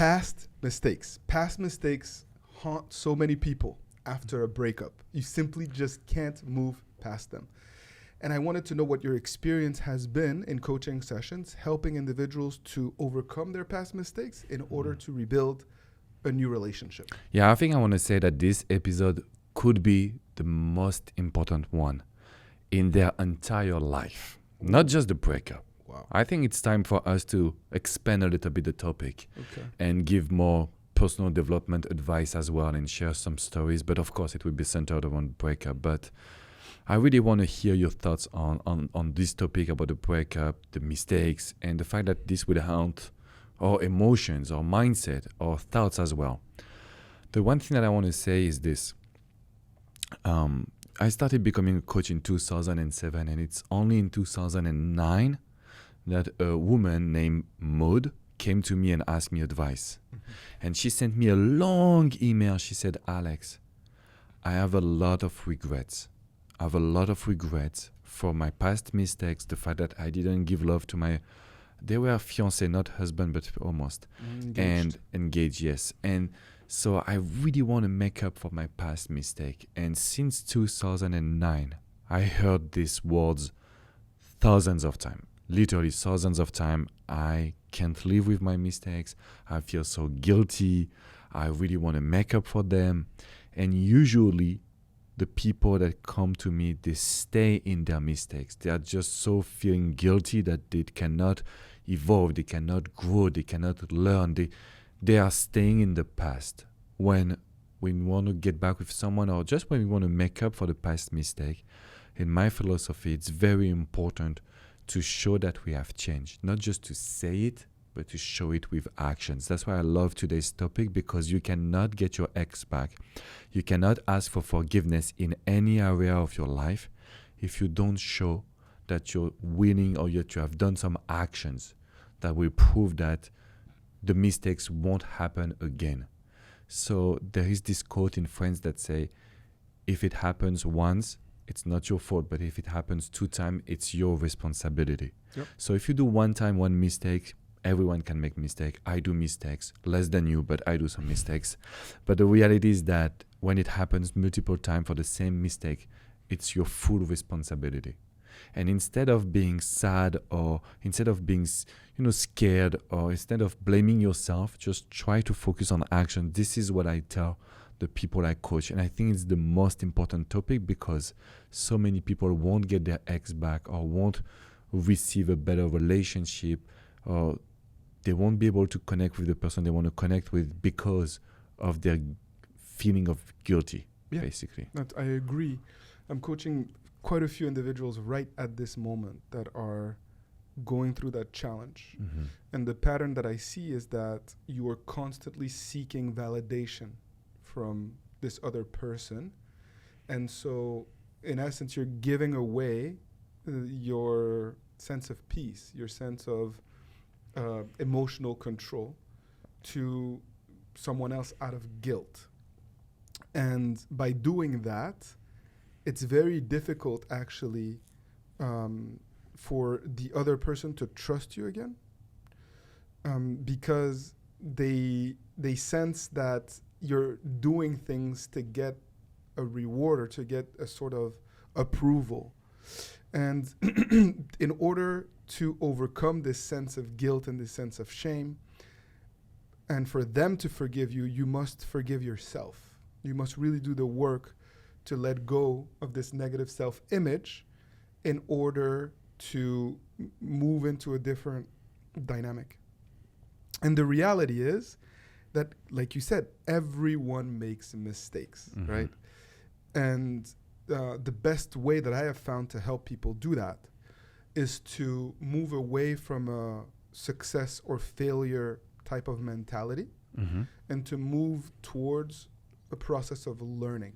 Past mistakes. Past mistakes haunt so many people after a breakup. You simply just can't move past them. And I wanted to know what your experience has been in coaching sessions, helping individuals to overcome their past mistakes in order to rebuild a new relationship. Yeah, I think I want to say that this episode could be the most important one in their entire life, not just the breakup. Wow. I think it's time for us to expand a little bit the topic and give more personal development advice as well and share some stories. But of course, it will be centered around breakup. But I really want to hear your thoughts on this topic about the breakup, the mistakes, and the fact that this will haunt our emotions, our mindset, our thoughts as well. The one thing that I want to say is this. I started becoming a coach in 2007, and it's only in 2009 that a woman named Maud came to me and asked me advice. And she sent me a long email. She said, Alex, I have a lot of regrets. I have a lot of regrets for my past mistakes, the fact that I didn't give love to they were fiancé, not husband, but almost. And engaged, yes. And so I really want to make up for my past mistake. And since 2009, I heard these words thousands of times. Literally thousands of times. I can't live with my mistakes. I feel so guilty. I really want to make up for them. And usually the people that come to me, they stay in their mistakes. They are just so feeling guilty that they cannot evolve, they cannot grow, they cannot learn. They are staying in the past. When we want to get back with someone, or just when we want to make up for the past mistake, in my philosophy, it's very important to show that we have changed. Not just to say it, but to show it with actions. That's why I love today's topic, because you cannot get your ex back. You cannot ask for forgiveness in any area of your life if you don't show that you're winning, or that you have done some actions that will prove that the mistakes won't happen again. So there is this quote in French that say, if it happens once, it's not your fault, but if it happens 2 times, it's your responsibility. Yep. So if you do one time, one mistake, everyone can make mistakes. I do mistakes, less than you, but I do some mistakes. But the reality is that when it happens multiple times for the same mistake, it's your full responsibility. And instead of being sad, or instead of being, scared, or instead of blaming yourself, just try to focus on action. This is what I tell the people I coach. And I think it's the most important topic, because so many people won't get their ex back, or won't receive a better relationship, or they won't be able to connect with the person they want to connect with because of their feeling of guilty, basically. I agree. I'm coaching quite a few individuals right at this moment that are going through that challenge. Mm-hmm. And the pattern that I see is that you are constantly seeking validation from this other person. And so, in essence, you're giving away your sense of peace, your sense of emotional control to someone else out of guilt. And by doing that, it's very difficult actually for the other person to trust you again, because they sense that you're doing things to get a reward or to get a sort of approval. And in order to overcome this sense of guilt and this sense of shame, and for them to forgive you, you must forgive yourself. You must really do the work to let go of this negative self-image in order to move into a different dynamic. And the reality is that, like you said, everyone makes mistakes, Mm-hmm. right? And the best way that I have found to help people do that is to move away from a success or failure type of mentality, Mm-hmm. and to move towards a process of learning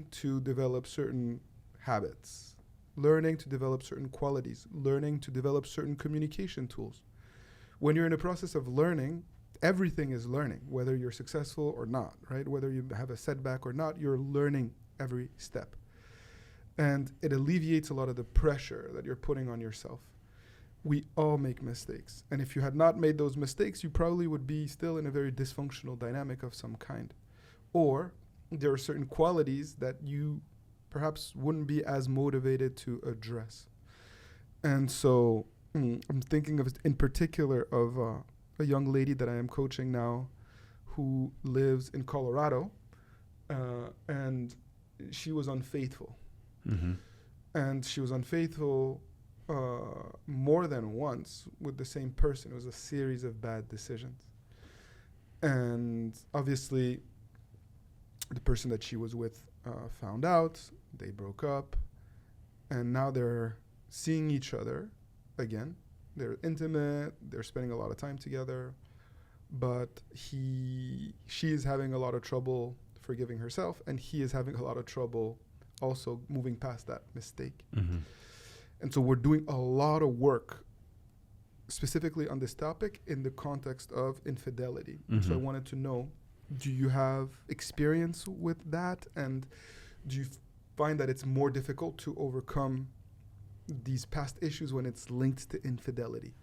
to develop certain habits, learning to develop certain qualities, learning to develop certain communication tools. When you're in a process of learning, everything is learning, whether you're successful or not, right? Whether you have a setback or not, you're learning every step. And it alleviates a lot of the pressure that you're putting on yourself. we all make mistakes. And if you had not made those mistakes, you probably would be still in a very dysfunctional dynamic of some kind. Or there are certain qualities that you perhaps wouldn't be as motivated to address. And so I'm thinking of, in particular, of a young lady that I am coaching now who lives in Colorado, and she was unfaithful. Mm-hmm. And she was unfaithful more than once with the same person. It was a series of bad decisions. And obviously, the person that she was with found out, they broke up, and now they're seeing each other again. They're intimate, they're spending a lot of time together, but she is having a lot of trouble forgiving herself, and he is having a lot of trouble also moving past that mistake. Mm-hmm. And so we're doing a lot of work specifically on this topic in the context of infidelity. Mm-hmm. So I wanted to know, do you have experience with that? And do you find that it's more difficult to overcome these past issues when it's linked to infidelity?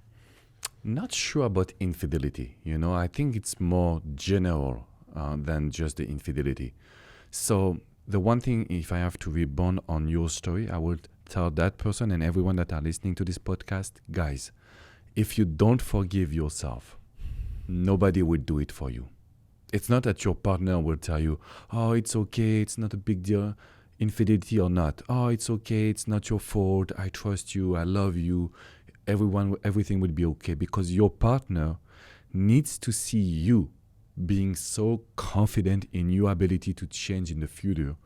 Not sure about infidelity. I think it's more general than just the infidelity. So the one thing, if I have to rebound on your story, I would tell that person and everyone that are listening to this podcast, guys, if you don't forgive yourself, nobody will do it for you. It's not that your partner will tell you, oh, it's okay, it's not a big deal, infidelity or not. Oh, it's okay, it's not your fault, I trust you, I love you, everything will be okay, because your partner needs to see you being so confident in your ability to change in the future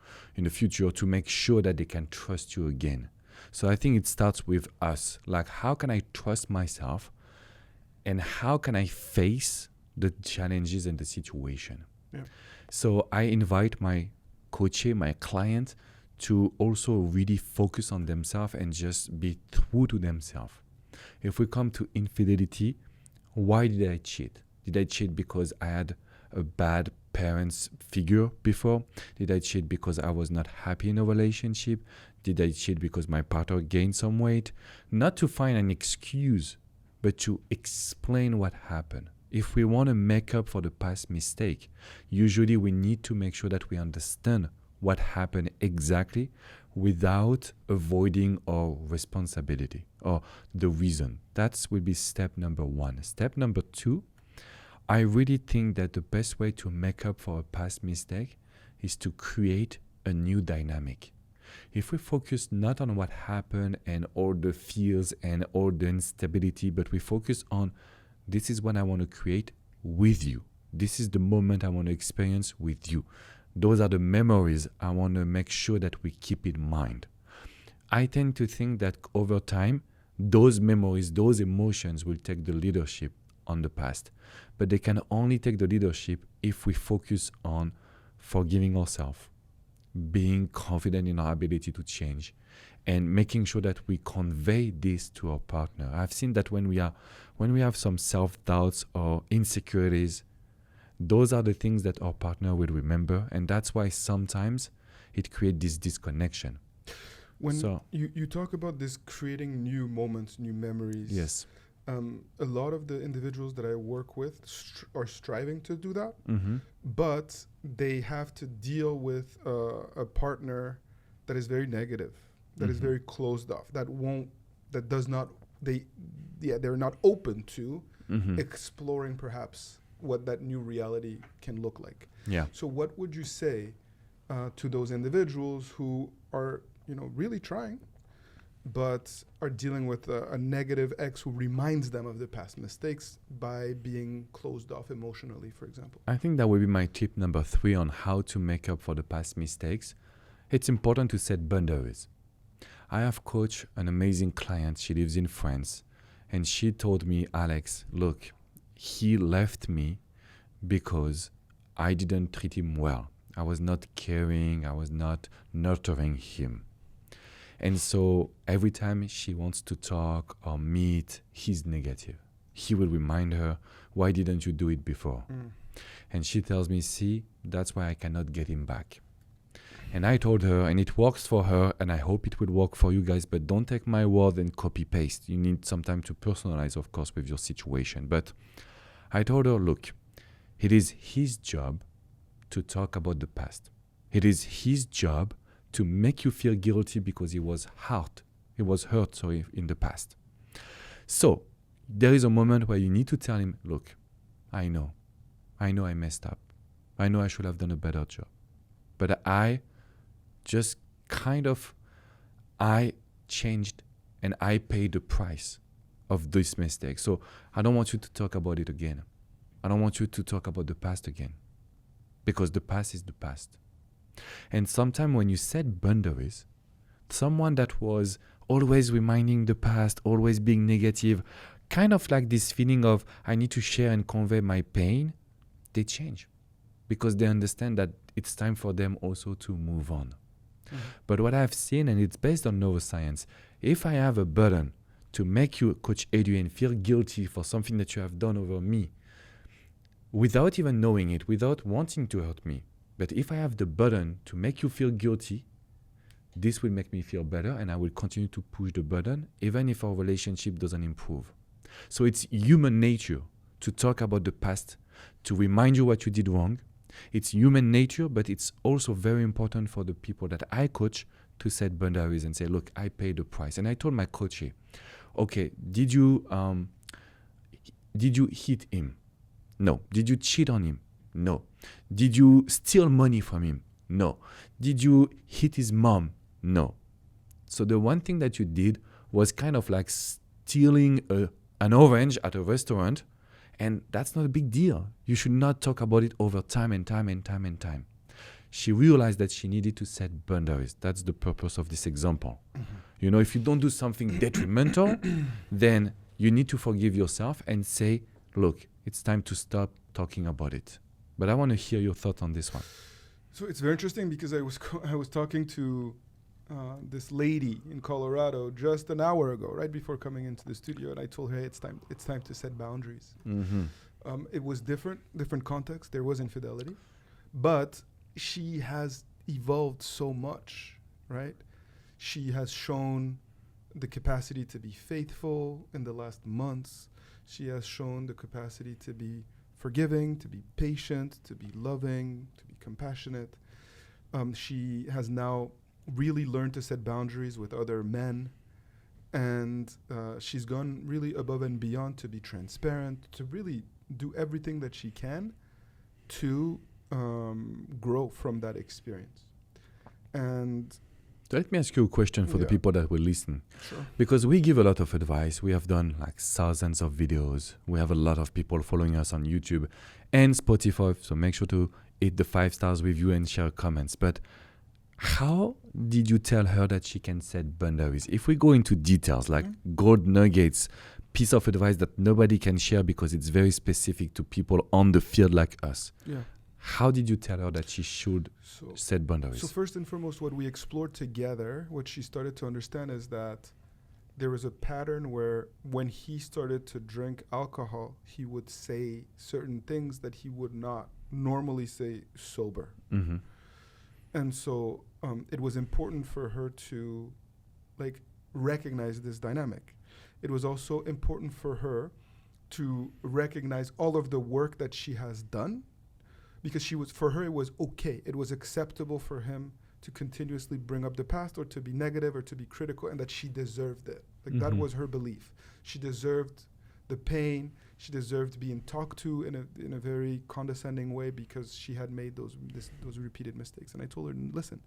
to make sure that they can trust you again. So I think it starts with us. Like, how can I trust myself, and how can I face the challenges and the situation? Yeah. So I invite my coach, my client, to also really focus on themselves and just be true to themselves. If we come to infidelity, why did I cheat? Did I cheat because I had a bad parents figure before? Did I cheat because I was not happy in a relationship? Did I cheat because my partner gained some weight? Not to find an excuse, but to explain what happened. If we want to make up for the past mistake, usually we need to make sure that we understand what happened exactly without avoiding our responsibility or the reason. That will be step number one. Step number two, I really think that the best way to make up for a past mistake is to create a new dynamic. If we focus not on what happened and all the fears and all the instability, but we focus on, this is what I want to create with you. This is the moment I want to experience with you. Those are the memories I want to make sure that we keep in mind. I tend to think that over time, those memories, those emotions will take the leadership on the past. But they can only take the leadership if we focus on forgiving ourselves, being confident in our ability to change, and making sure that we convey this to our partner. I've seen that when we have some self-doubts or insecurities, those are the things that our partner will remember, and that's why sometimes it creates this disconnection. When you talk about this creating new moments, new memories, yes, a lot of the individuals that I work with are striving to do that, mm-hmm. but they have to deal with a partner that is very negative, that mm-hmm. is very closed off, they're not open to mm-hmm. exploring perhaps what that new reality can look like. Yeah. So what would you say to those individuals who are, really trying, but are dealing with a negative ex who reminds them of the past mistakes by being closed off emotionally, for example? I think that will be my tip number 3 on how to make up for the past mistakes. It's important to set boundaries. I have coached an amazing client. She lives in France, and she told me, Alex, look, he left me because I didn't treat him well. I was not caring. I was not nurturing him. And so every time she wants to talk or meet, he's negative. He will remind her, why didn't you do it before? And she tells me, see, that's why I cannot get him back. And I told her, and it works for her, and I hope it will work for you guys, but don't take my word and copy paste. You need some time to personalize, of course, with your situation. But I told her, look, it is his job to talk about the past. It is his job to make you feel guilty because he was hurt. He was hurt, sorry, in the past. So there is a moment where you need to tell him, look, I know I messed up. I know I should have done a better job. But I just I changed and I paid the price of this mistake. So I don't want you to talk about it again. I don't want you to talk about the past again, because the past is the past. And sometimes when you set boundaries, someone that was always reminding the past, always being negative, kind of like this feeling of I need to share and convey my pain, they change because they understand that it's time for them also to move on. Mm-hmm. But what I've seen, and it's based on neuroscience, if I have a burden to make you, Coach Adrian, feel guilty for something that you have done over me, without even knowing it, without wanting to hurt me, but if I have the burden to make you feel guilty, this will make me feel better, and I will continue to push the burden even if our relationship doesn't improve. So it's human nature to talk about the past, to remind you what you did wrong. It's human nature, but it's also very important for the people that I coach to set boundaries and say, look, I paid the price. And I told my coachee, okay, did you hit him? No. Did you cheat on him? No. Did you steal money from him? No. Did you hit his mom? No. So the one thing that you did was kind of like stealing an orange at a restaurant, and that's not a big deal. You should not talk about it over time and time and time and time. She realized that she needed to set boundaries. That's the purpose of this example. Mm-hmm. You know, if you don't do something detrimental, then you need to forgive yourself and say, look, it's time to stop talking about it. But I want to hear your thought on this one. So it's very interesting because I was talking to this lady in Colorado just an hour ago, right before coming into the studio, and I told her, hey, it's time to set boundaries. Mm-hmm. It was different context. There was infidelity, but she has evolved so much, right? She has shown the capacity to be faithful in the last months. She has shown the capacity to be forgiving, to be patient, to be loving, to be compassionate. She has now really learned to set boundaries with other men. And she's gone really above and beyond to be transparent, to really do everything that she can to grow from that experience. And let me ask you a question for the people that will listen. Sure. Because we give a lot of advice. We have done like thousands of videos. We have a lot of people following us on YouTube and Spotify. So make sure to hit the 5-star review and share comments. But how did you tell her that she can set boundaries? If we go into details, like gold nuggets, piece of advice that nobody can share because it's very specific to people on the field like us. Yeah. How did you tell her that she should set boundaries? So first and foremost, what we explored together, what she started to understand is that there was a pattern where when he started to drink alcohol, he would say certain things that he would not normally say sober. Mm-hmm. And so it was important for her to recognize this dynamic. It was also important for her to recognize all of the work that she has done, because for her it was okay. It was acceptable for him to continuously bring up the past or to be negative or to be critical, and that she deserved it. That was her belief. She deserved the pain. She deserved being talked to in a very condescending way because she had made those repeated mistakes. And I told her, listen,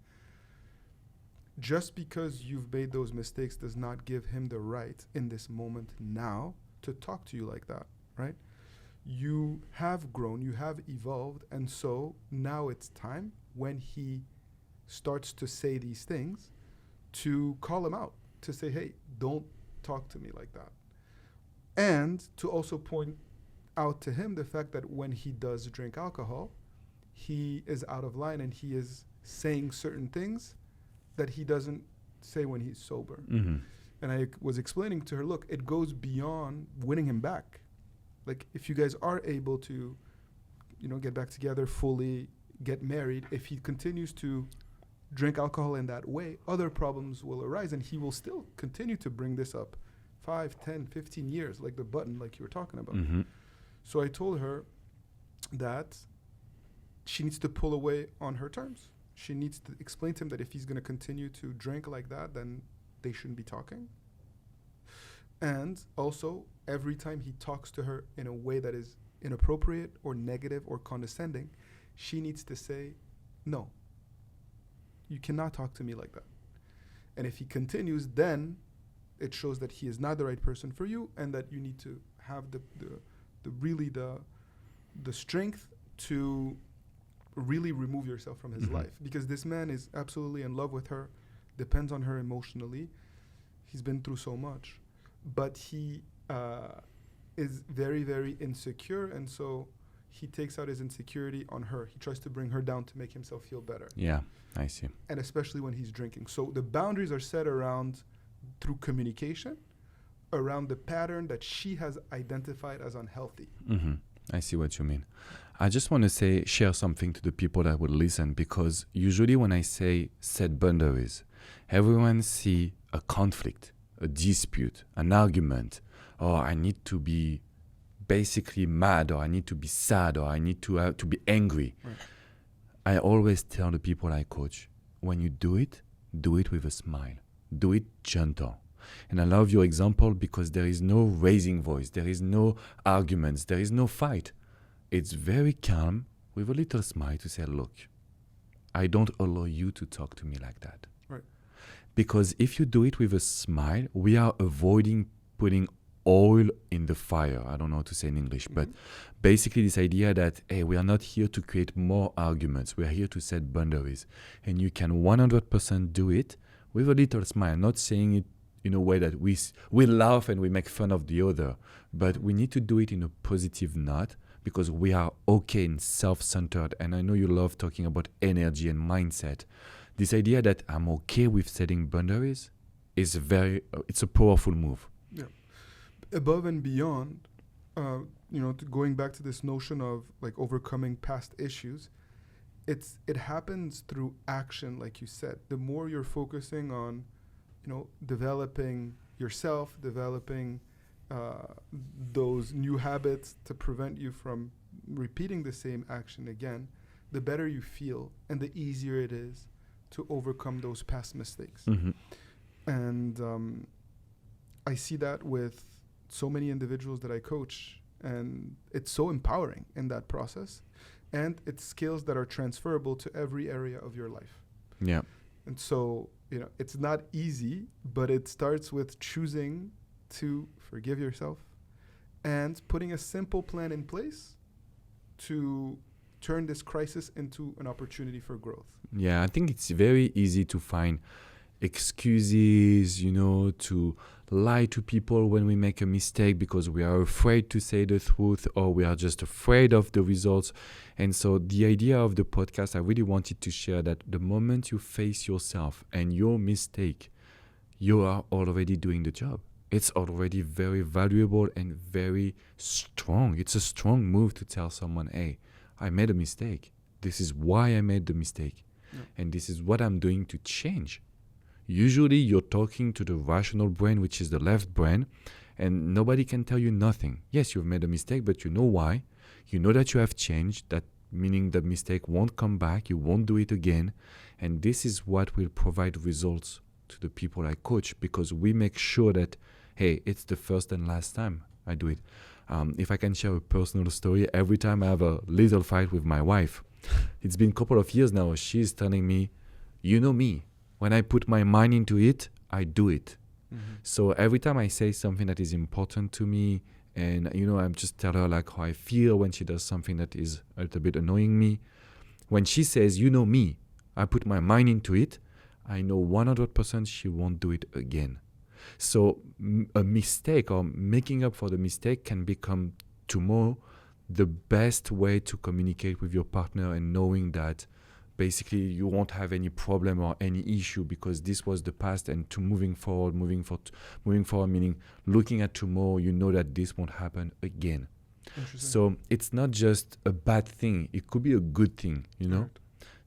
just because you've made those mistakes does not give him the right in this moment now to talk to you like that, right? You have grown, you have evolved, and so now it's time when he starts to say these things to call him out, to say, hey, don't talk to me like that. And to also point out to him the fact that when he does drink alcohol, he is out of line and he is saying certain things that he doesn't say when he's sober. Mm-hmm. And I was explaining to her, look, it goes beyond winning him back. If you guys are able to, get back together fully, get married, if he continues to drink alcohol in that way, other problems will arise, and he will still continue to bring this up 5, 10, 15 years, like the button, like you were talking about. Mm-hmm. So I told her that she needs to pull away on her terms. She needs to explain to him that if he's going to continue to drink like that, then they shouldn't be talking. And also, every time he talks to her in a way that is inappropriate or negative or condescending, she needs to say, no, you cannot talk to me like that. And if he continues, then it shows that he is not the right person for you, and that you need to have the strength to really remove yourself from his life, because this man is absolutely in love with her, depends on her emotionally. He's been through so much, but he is very, very insecure, and so he takes out his insecurity on her. He tries to bring her down to make himself feel better. Yeah, I see. And especially when he's drinking. So the boundaries are set around through communication, around the pattern that she has identified as unhealthy. Mm-hmm. I see what you mean. I just want to share something to the people that would listen, because usually when I say set boundaries, everyone see a conflict, a dispute, an argument, or I need to be basically mad, or I need to be sad, or I need to be angry. Right. I always tell the people I coach, when you do it with a smile. Do it gentle. And I love your example because there is no raising voice, there is no arguments, there is no fight. It's very calm with a little smile to say, look, I don't allow you to talk to me like that. Right. Because if you do it with a smile, we are avoiding putting oil in the fire. I don't know how to say in English, but basically this idea that, hey, we are not here to create more arguments. We are here to set boundaries. And you can 100% do it with a little smile, not saying it in a way that we laugh and we make fun of the other, but we need to do it in a positive note, because we are okay and self-centered. And I know you love talking about energy and mindset. This idea that I'm okay with setting boundaries is it's a powerful move. Yeah. Above and beyond, going back to this notion of like overcoming past issues, it happens through action, like you said. The more you're focusing on, developing yourself, developing those new habits to prevent you from repeating the same action again, the better you feel and the easier it is to overcome those past mistakes. Mm-hmm. And I see that with so many individuals that I coach, and it's so empowering in that process. And it's skills that are transferable to every area of your life. Yeah. And so, it's not easy, but it starts with choosing to forgive yourself and putting a simple plan in place to turn this crisis into an opportunity for growth. Yeah, I think it's very easy to find excuses, to lie to people when we make a mistake because we are afraid to say the truth, or we are just afraid of the results. And so the idea of the podcast, I really wanted to share that the moment you face yourself and your mistake, you are already doing the job. It's already very valuable and very strong. It's a strong move to tell someone, hey, I made a mistake. This is why I made the mistake. Yeah. And this is what I'm doing to change. Usually you're talking to the rational brain, which is the left brain, and nobody can tell you nothing. Yes, you've made a mistake, but you know why. You know that you have changed, that meaning the mistake won't come back, you won't do it again. And this is what will provide results to the people I coach, because we make sure that, hey, it's the first and last time I do it. If I can share a personal story, every time I have a little fight with my wife, it's been a couple of years now, she's telling me, you know me. When I put my mind into it, I do it. Mm-hmm. So every time I say something that is important to me, and I'm just tell her like how I feel when she does something that is a little bit annoying me. When she says, you know me, I put my mind into it, I know 100% she won't do it again. So a mistake or making up for the mistake can become tomorrow the best way to communicate with your partner, and knowing that basically you won't have any problem or any issue because this was the past, and to moving forward meaning looking at tomorrow, you know that this won't happen again. So it's not just a bad thing, it could be a good thing, Right.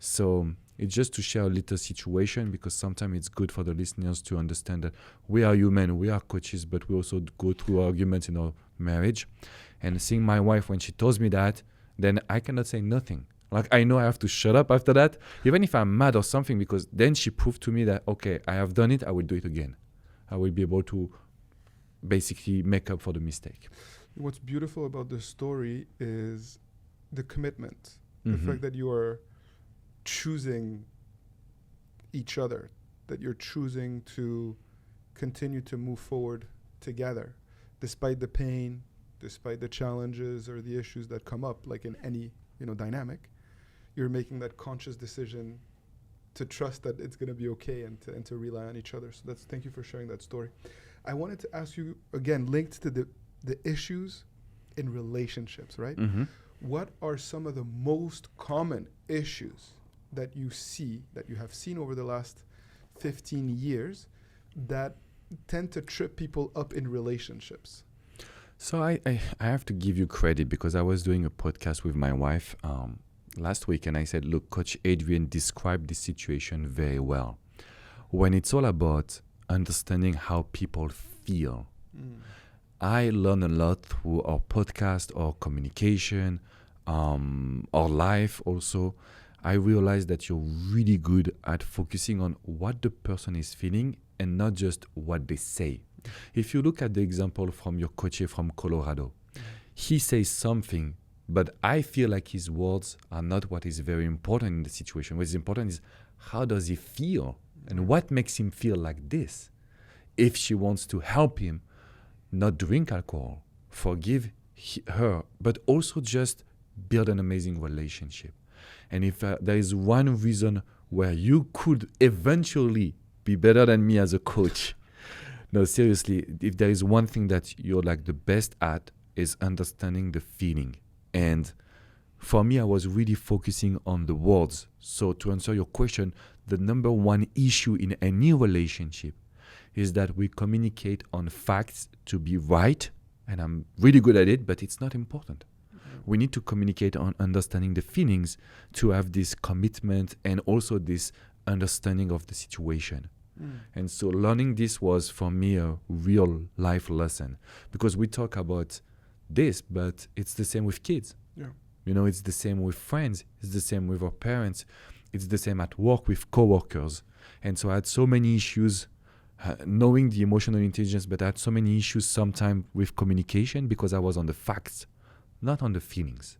So It's just to share a little situation, because sometimes it's good for the listeners to understand that we are human, we are coaches, but we also go through arguments in our marriage. And seeing my wife, when she tells me that, then I cannot say nothing. Like, I know I have to shut up after that, even if I'm mad or something, because then she proved to me that, okay, I have done it, I will do it again. I will be able to basically make up for the mistake. What's beautiful about this story is the commitment, the Mhm. fact that you are choosing each other, that you're choosing to continue to move forward together, despite the pain, despite the challenges or the issues that come up, like in any, dynamic. You're making that conscious decision to trust that it's going to be okay and to rely on each other. So thank you for sharing that story. I wanted to ask you, again, linked to the issues in relationships, right? Mm-hmm. What are some of the most common issues that you have seen over the last 15 years that tend to trip people up in relationships? So I have to give you credit, because I was doing a podcast with my wife last week, and I said, look, Coach Adrian described this situation very well. When it's all about understanding how people feel, I learn a lot through our podcast, our communication, our life also. I realized that you're really good at focusing on what the person is feeling and not just what they say. If you look at the example from your coach from Colorado, he says something, but I feel like his words are not what is very important in the situation. What is important is, how does he feel and what makes him feel like this? If she wants to help him not drink alcohol, forgive her, but also just build an amazing relationship. And if there is one reason where you could eventually be better than me as a coach, no, seriously, if there is one thing that you're like the best at, is understanding the feeling. And for me, I was really focusing on the words. So to answer your question, the number one issue in any relationship is that we communicate on facts to be right. And I'm really good at it, but it's not important. We need to communicate on understanding the feelings to have this commitment and also this understanding of the situation. And so learning this was for me a real life lesson, because we talk about this, but it's the same with kids. Yeah. It's the same with friends. It's the same with our parents. It's the same at work with coworkers. And so I had so many issues knowing the emotional intelligence, but I had so many issues sometimes with communication because I was on the facts, not on the feelings.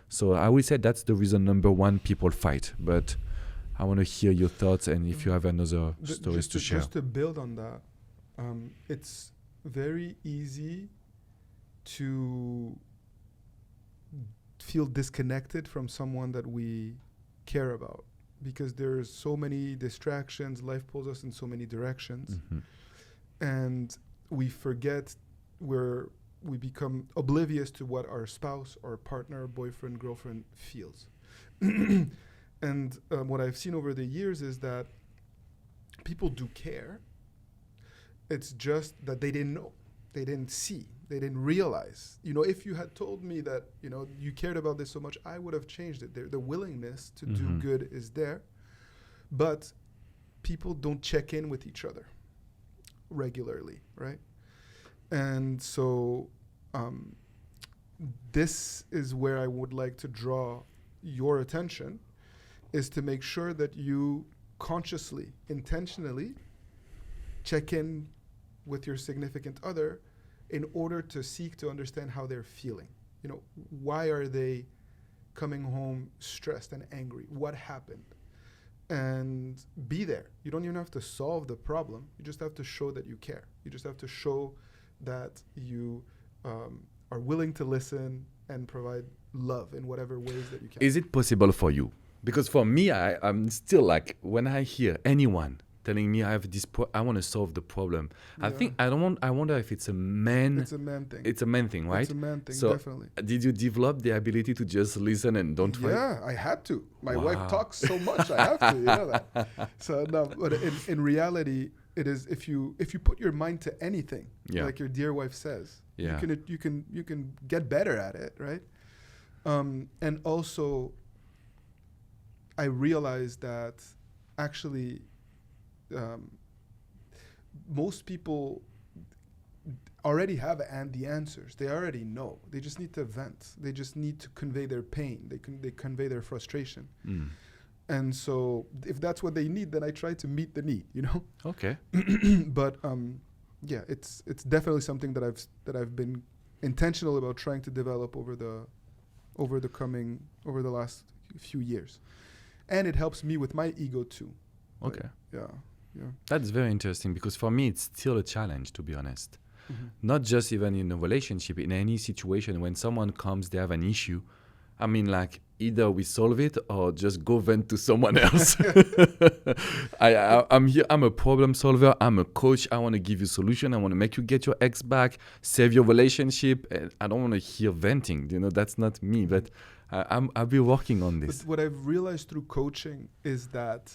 So I would say that's the reason number one people fight. But I want to hear your thoughts, and if you have another stories to share. Just to build on that, it's very easy to feel disconnected from someone that we care about, because there's so many distractions. Life pulls us in so many directions, and we forget we become oblivious to what our spouse or partner, boyfriend, girlfriend feels. And what I've seen over the years is that people do care. It's just that they didn't know, they didn't see, they didn't realize. If you had told me that, you cared about this so much, I would have changed it. The willingness to do good is there, but people don't check in with each other regularly, right? And so this is where I would like to draw your attention, is to make sure that you consciously, intentionally check in with your significant other in order to seek to understand how they're feeling. Why are they coming home stressed and angry? What happened? And be there. You don't even have to solve the problem. You just have to show that you care. You just have to show that you are willing to listen and provide love in whatever ways that you can. Is it possible for you? Because for me, I'm still like, when I hear anyone telling me I have this, I want to solve the problem. Yeah. I wonder if it's a man. It's a man thing. It's a man thing, right? It's a man thing, so definitely. Did you develop the ability to just listen and don't fight? Yeah, I had to. My wife talks so much, I have to. You know that. So no, but in reality, it is if you put your mind to anything, like your dear wife says, you can get better at it, right? And also, I realized that actually most people already have the answers. They already know. They just need to vent. They just need to convey their pain. They convey their frustration. And so if that's what they need, then I try to meet the need, you know? Okay. But yeah, it's definitely something that I've been intentional about trying to develop over the last few years. And it helps me with my ego too. Okay. Yeah. That's very interesting, because for me it's still a challenge, to be honest. Mm-hmm. Not just even in a relationship, in any situation, when someone comes, they have an issue. I mean, like, either we solve it or just go vent to someone else. I'm here. I'm a problem solver. I'm a coach. I want to give you solution. I want to make you get your ex back, save your relationship. And I don't want to hear venting. You know, that's not me. But I'll be working on this. But what I've realized through coaching is that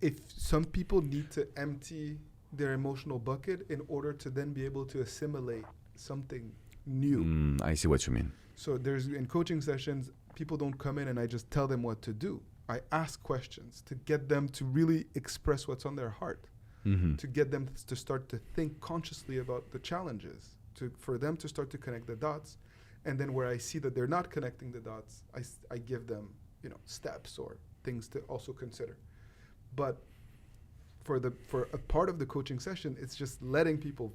if some people need to empty their emotional bucket in order to then be able to assimilate something new. I see what you mean. So in coaching sessions, people don't come in and I just tell them what to do. I ask questions to get them to really express what's on their heart, to get them to start to think consciously about the challenges, for them to start to connect the dots. And then where I see that they're not connecting the dots, I give them, steps or things to also consider. But for a part of the coaching session, it's just letting people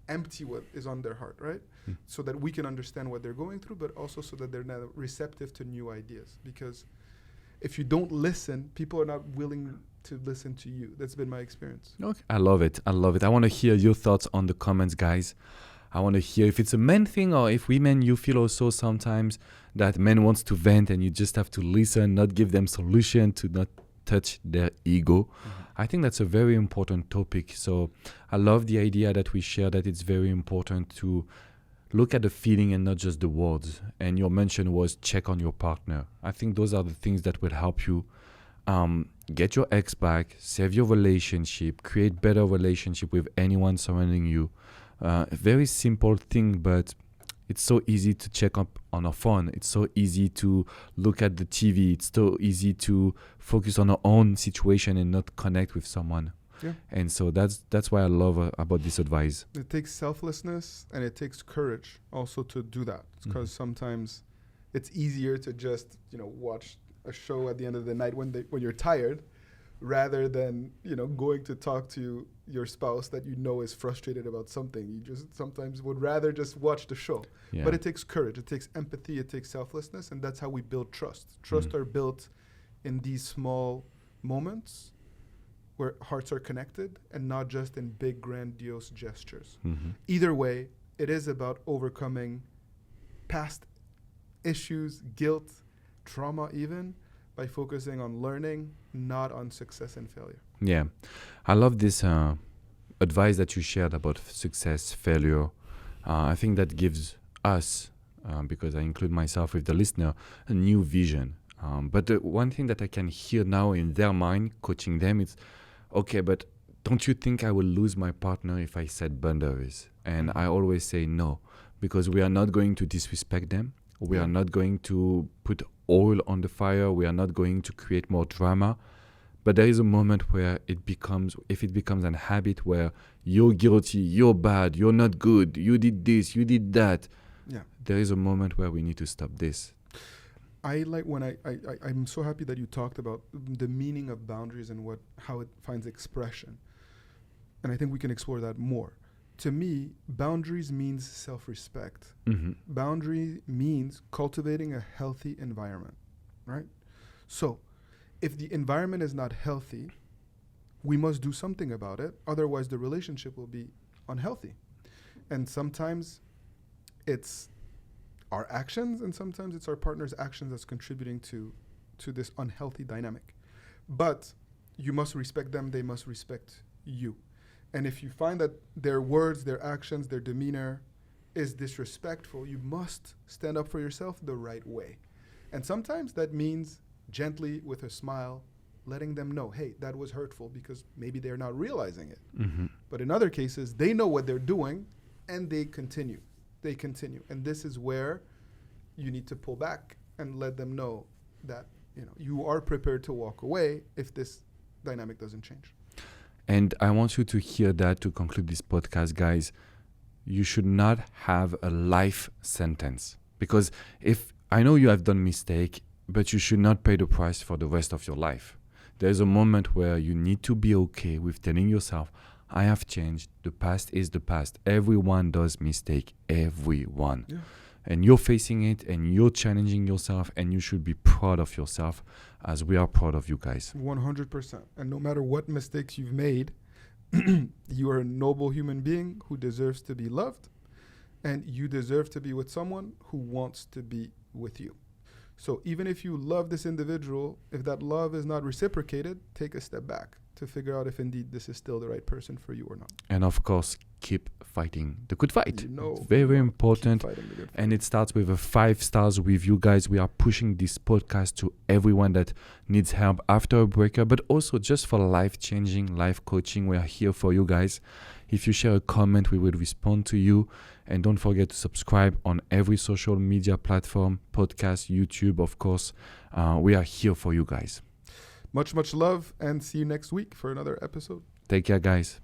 empty what is on their heart, right? So that we can understand what they're going through, but also so that they're now receptive to new ideas. Because if you don't listen, people are not willing to listen to you. That's been my experience. Okay. I love it. I want to hear your thoughts on the comments, guys. I want to hear if it's a men thing or if women, you feel also sometimes that men wants to vent and you just have to listen, not give them solution, to not touch their ego. I think that's a very important topic. So I love the idea that we share, that it's very important to look at the feeling and not just the words. And your mention was check on your partner. I think those are the things that will help you get your ex back, save your relationship, create better relationship with anyone surrounding you. Very simple thing, but it's so easy to check up on our phone. It's so easy to look at the TV. It's so easy to focus on our own situation and not connect with someone. Yeah. And so that's why I love about this advice. It takes selflessness and it takes courage also to do that. Because sometimes it's easier to just, watch a show at the end of the night when you're tired, rather than, going to talk to your spouse that is frustrated about something. You just sometimes would rather just watch the show. Yeah. But it takes courage, it takes empathy, it takes selflessness, and that's how we build trust. Trust are built in these small moments where hearts are connected and not just in big, grandiose gestures. Either way, it is about overcoming past issues, guilt, trauma even, by focusing on learning, not on success and failure. Yeah. I love this advice that you shared about success, failure. I think that gives us, because I include myself with the listener, a new vision. But the one thing that I can hear now in their mind, coaching them, it's, okay, but don't you think I will lose my partner if I set boundaries? And I always say no, because we are not going to disrespect them. We are not going to put oil on the fire. We are not going to create more drama. But there is a moment where if it becomes an habit where you're guilty, you're bad, you're not good, you did this, you did that. Yeah. There is a moment where we need to stop this. I like when I'm so happy that you talked about the meaning of boundaries and how it finds expression. And I think we can explore that more. To me, boundaries means self-respect. Boundary means cultivating a healthy environment, right? So if the environment is not healthy, we must do something about it. Otherwise, the relationship will be unhealthy. And sometimes it's our actions, and sometimes it's our partner's actions that's contributing to this unhealthy dynamic. But you must respect them. They must respect you. And if you find that their words, their actions, their demeanor is disrespectful, you must stand up for yourself the right way. And sometimes that means gently, with a smile, letting them know, hey, that was hurtful, because maybe they're not realizing it. But in other cases, they know what they're doing and they continue. And this is where you need to pull back and let them know that you are prepared to walk away if this dynamic doesn't change. And I want you to hear that to conclude this podcast, guys. You should not have a life sentence, because if I know you have done mistake, but you should not pay the price for the rest of your life. There's a moment where you need to be okay with telling yourself, I have changed. The past is the past. Everyone does mistake. Everyone. Yeah. And you're facing it and you're challenging yourself, and you should be proud of yourself as we are proud of you guys. 100%. And no matter what mistakes you've made, you are a noble human being who deserves to be loved, and you deserve to be with someone who wants to be with you. So even if you love this individual, if that love is not reciprocated, take a step back to figure out if indeed this is still the right person for you or not. And of course, keep fighting the good fight. It's very important. Keep fighting the good fight. And it starts with a 5 stars review, guys. We are pushing this podcast to everyone that needs help after a breakup, but also just for life-changing, life coaching. We are here for you guys. If you share a comment, we will respond to you. And don't forget to subscribe on every social media platform, podcast, YouTube, of course. We are here for you guys. Much love, and see you next week for another episode. Take care, guys.